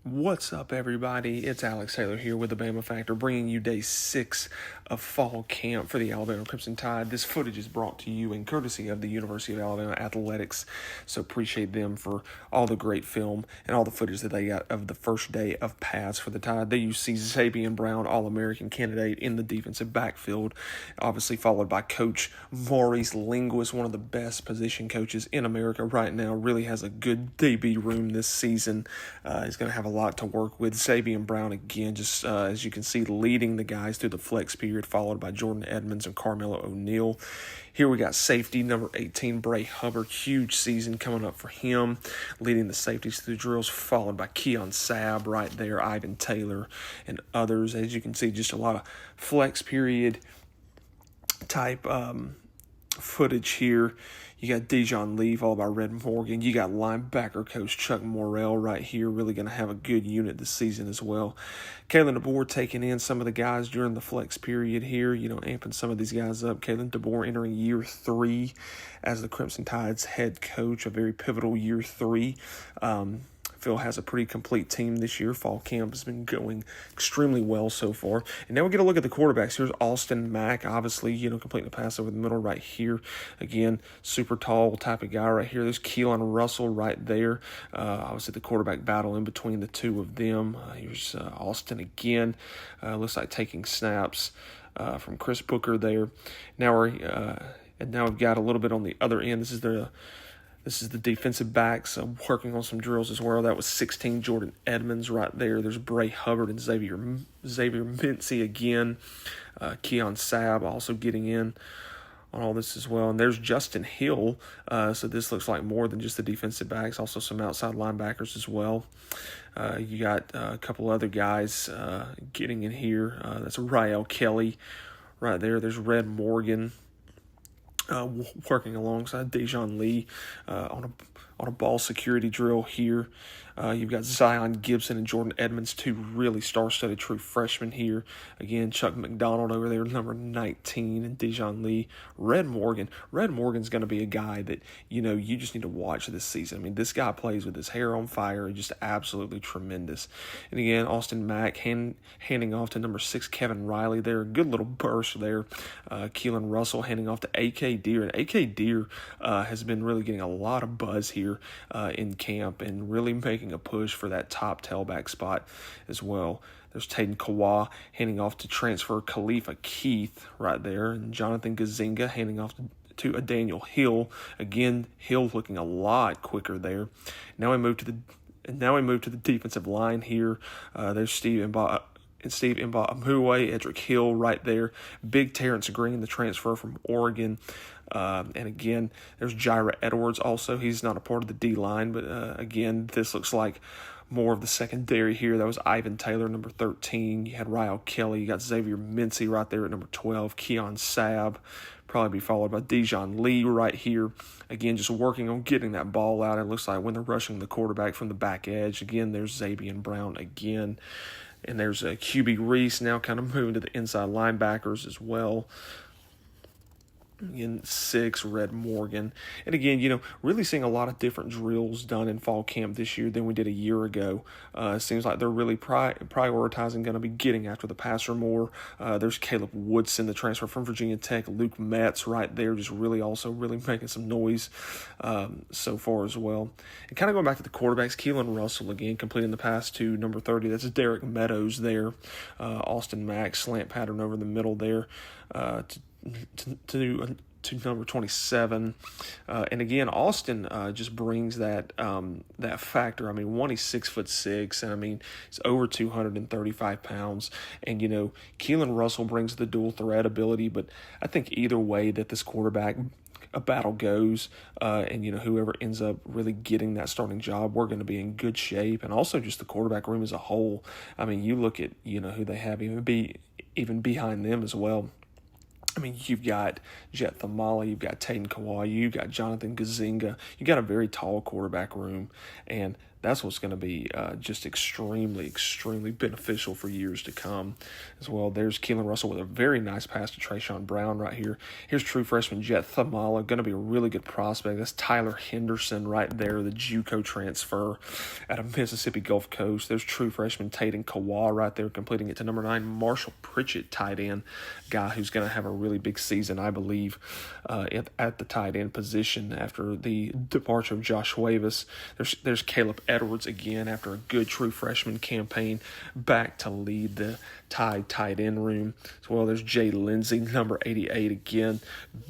What's up, everybody? It's Alex Taylor here with the Bama Factor, bringing you day 6 of fall camp for the Alabama Crimson Tide. This footage is brought to you in courtesy of the University of Alabama Athletics, so appreciate them for all the great film and all the footage that they got of the first day of pads for the Tide. There you see Zabian Brown, All-American candidate in the defensive backfield, obviously followed by Coach Maurice Linguist, one of the best position coaches in America right now. Really has a good DB room this season. He's going to have a lot to work with. Zabian Brown, again, just as you can see, leading the guys through the flex period, followed by Jordan Edmonds and Carmelo O'Neal. Here we got safety number 18, Bray Hubbard. Huge season coming up for him, leading the safeties through drills, followed by Keon Sabb right there, Ivan Taylor, and others. As you can see, just a lot of flex period type footage here. You got Dijon Lee, followed by Red Morgan. You got linebacker coach Chuck Morrell right here, really going to have a good unit this season as well. Kalen DeBoer taking in some of the guys during the flex period here, amping some of these guys up. Kalen DeBoer entering year 3 as the Crimson Tide's head coach, a very pivotal year 3. Phil has a pretty complete team this year. Fall camp has been going extremely well so far. And now we get a look at the quarterbacks. Here's Austin Mack, obviously, completing the pass over the middle right here. Again, super tall type of guy right here. There's Keelan Russell right there. Obviously, the quarterback battle in between the two of them. Here's Austin again. Looks like taking snaps from Chris Booker there. Now we've got a little bit on the other end. This is the defensive backs working on some drills as well. That was 16, Jordan Edmonds right there. There's Bray Hubbard and Xavier Mincy again. Keon Sabb also getting in on all this as well. And there's Justin Hill. So this looks like more than just the defensive backs, also some outside linebackers as well. You got a couple other guys getting in here. That's Rael Kelly right there. There's Red Morgan. Working alongside Dijon Lee on a ball security drill here. You've got Zion Gibson and Jordan Edmonds, two really star-studded true freshmen here. Again, Chuck McDonald over there, number 19, and Dijon Lee. Red Morgan's going to be a guy that, you just need to watch this season. I mean, this guy plays with his hair on fire and just absolutely tremendous. And again, Austin Mack handing off to number 6, Kevin Riley there. Good little burst there. Keelan Russell handing off to A.K. Deer. And A.K. Deer has been really getting a lot of buzz here in camp and really making a push for that top tailback spot as well. There's Taden Kawa handing off to transfer Khalifa Keith right there, and Jonathan Gazinga handing off to a Daniel Hill. Again, Hill looking a lot quicker there. Now we move to the defensive line here. There's Steve Mbamue, Edric Hill right there. Big Terrence Green, the transfer from Oregon. And again, there's Jira Edwards also. He's not a part of the D-line, but again, this looks like more of the secondary here. That was Ivan Taylor, number 13. You had Rael Kelly. You got Xavier Mincy right there at number 12. Keon Sabb, probably be followed by Dijon Lee right here. Again, just working on getting that ball out. It looks like when they're rushing the quarterback from the back edge. Again, there's Zabian Brown again. And there's QB Reese now kind of moving to the inside linebackers as well. Again, 6, Red Morgan. And again, really seeing a lot of different drills done in fall camp this year than we did a year ago. It seems like they're really prioritizing going to be getting after the passer more. There's Caleb Woodson, the transfer from Virginia Tech. Luke Metz right there, just really making some noise so far as well. And kind of going back to the quarterbacks, Keelan Russell again completing the pass to number 30. That's Derek Meadows there. Austin Mack, slant pattern over the middle there to number 27. And again, Austin just brings that factor. I mean, he's 6'6", and I mean, he's over 235 pounds. And, Keelan Russell brings the dual threat ability, but I think either way that this quarterback a battle goes, and whoever ends up really getting that starting job, we're going to be in good shape. And also just the quarterback room as a whole. I mean, you look at who they have even behind them as well. I mean, you've got Jet Thamali, you've got Taden Kawa, you've got Jonathan Gazinga. You've got a very tall quarterback room, and that's what's going to be just extremely, extremely beneficial for years to come as well. There's Keelan Russell with a very nice pass to Trayshawn Brown right here. Here's true freshman Jet Thamala, going to be a really good prospect. That's Tyler Henderson right there, the JUCO transfer out of Mississippi Gulf Coast. There's true freshman Taden Kawa right there, completing it to number 9, Marshall Pritchett, tight end, guy who's going to have a really big season, I believe, at the tight end position after the departure of Josh Wavis. There's Caleb Edwards again after a good true freshman campaign, back to lead the Tide tight end room as well. There's Jay Lindsey, number 88 again,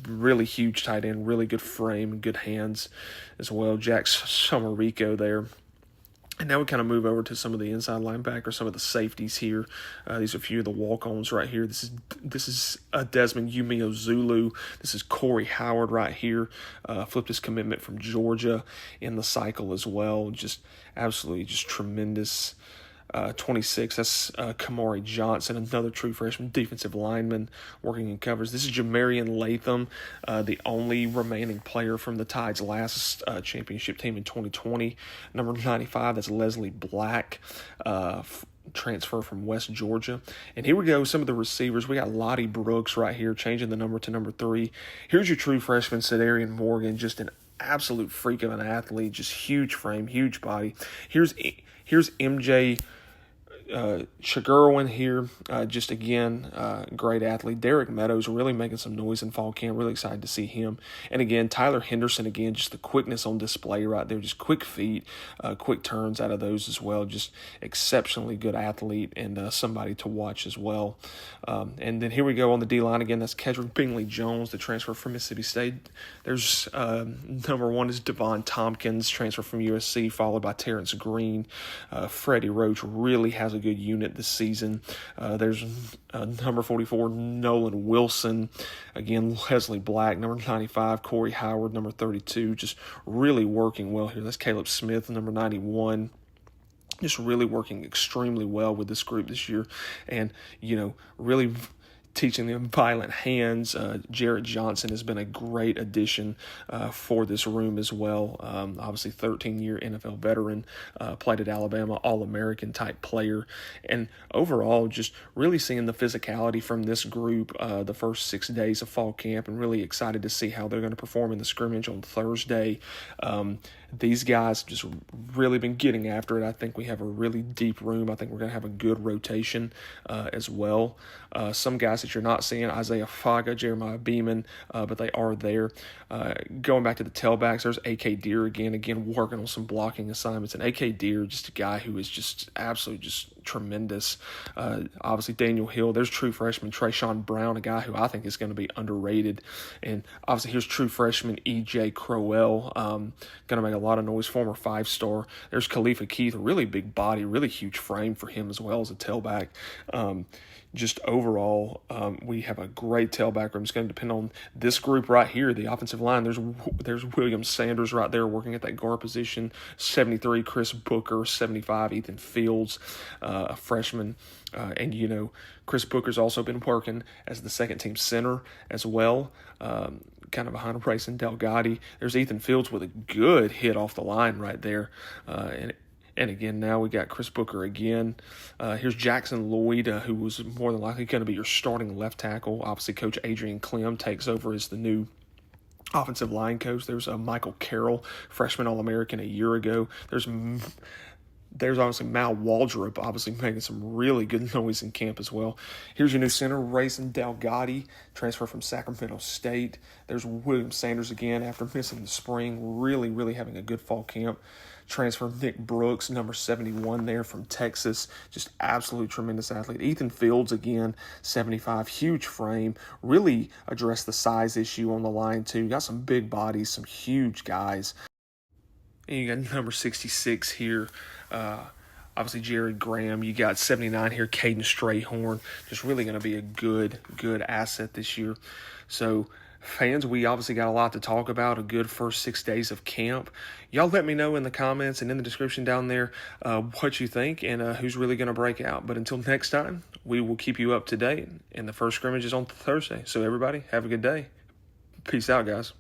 really huge tight end, really good frame, good hands as well. Jack Somarico there. And now we kind of move over to some of the inside linebackers, some of the safeties here. These are a few of the walk-ons right here. This is Desmond Umeo Zulu. This is Corey Howard right here. Flipped his commitment from Georgia in the cycle as well. Just absolutely just tremendous. 26, that's Kamari Johnson, another true freshman defensive lineman working in covers. This is Jamarian Latham, the only remaining player from the Tide's last championship team in 2020. Number 95, that's Leslie Black, transfer from West Georgia. And here we go, some of the receivers. We got Lottie Brooks right here, changing the number to number 3. Here's your true freshman, Sedarian Morgan, just an absolute freak of an athlete, just huge frame, huge body. Here's MJ Shagurwin here, just again, great athlete. Derek Meadows really making some noise in fall camp. Really excited to see him. And again, Tyler Henderson, again, just the quickness on display right there. Just quick feet, quick turns out of those as well. Just exceptionally good athlete and somebody to watch as well. And then here we go on the D-line again. That's Kedrick Bingley-Jones, the transfer from Mississippi State. There's number 1 is Devon Tompkins, transfer from USC, followed by Terrence Green. Freddie Roach really has a good unit this season. There's number 44, Nolan Wilson. Again, Leslie Black, number 95, Corey Howard, number 32. Just really working well here. That's Caleb Smith, number 91. Just really working extremely well with this group this year. And, really teaching them violent hands. Jarrett Johnson has been a great addition for this room as well. Obviously, 13-year NFL veteran, played at Alabama, All-American type player. And overall, just really seeing the physicality from this group the first 6 days of fall camp, and really excited to see how they're going to perform in the scrimmage on Thursday. These guys just really been getting after it. I think we have a really deep room. I think we're going to have a good rotation as well. Some guys that you're not seeing, Isaiah Faga, Jeremiah Beeman, but they are there. Going back to the tailbacks, there's A.K. Deere again working on some blocking assignments. And A.K. Deere, just a guy who is just absolutely just tremendous. Obviously, Daniel Hill. There's true freshman Trayshawn Brown, a guy who I think is going to be underrated. And obviously, here's true freshman E.J. Crowell, going to make a lot of noise, former 5-star. There's Khalifa Keith, a really big body, really huge frame for him as well as a tailback. Just overall, we have a great tailback room. It's going to depend on this group right here, the offensive line. There's William Sanders right there working at that guard position. 73, Chris Booker. 75, Ethan Fields, a freshman. And, Chris Booker's also been working as the second-team center as well, kind of behind Brayson Delgatti. There's Ethan Fields with a good hit off the line right there. And again, now we got Chris Booker again. Here's Jackson Lloyd, who was more than likely going to be your starting left tackle. Obviously, Coach Adrian Clem takes over as the new offensive line coach. There's Michael Carroll, freshman All-American a year ago. There's obviously Mal Waldrop, obviously making some really good noise in camp as well. Here's your new center, Rayson Delgatti, transfer from Sacramento State. There's William Sanders again after missing the spring, really, really having a good fall camp. Transfer Nick Brooks, number 71 there from Texas. Just absolute tremendous athlete. Ethan Fields again, 75, huge frame. Really addressed the size issue on the line too. Got some big bodies, some huge guys. And you got number 66 here. Obviously, Jared Graham. You got 79 here, Caden Strayhorn. Just really going to be a good asset this year. So, fans, we obviously got a lot to talk about, a good first 6 days of camp. Y'all let me know in the comments and in the description down there what you think and who's really going to break out. But until next time, we will keep you up to date. And the first scrimmage is on Thursday. So, everybody, have a good day. Peace out, guys.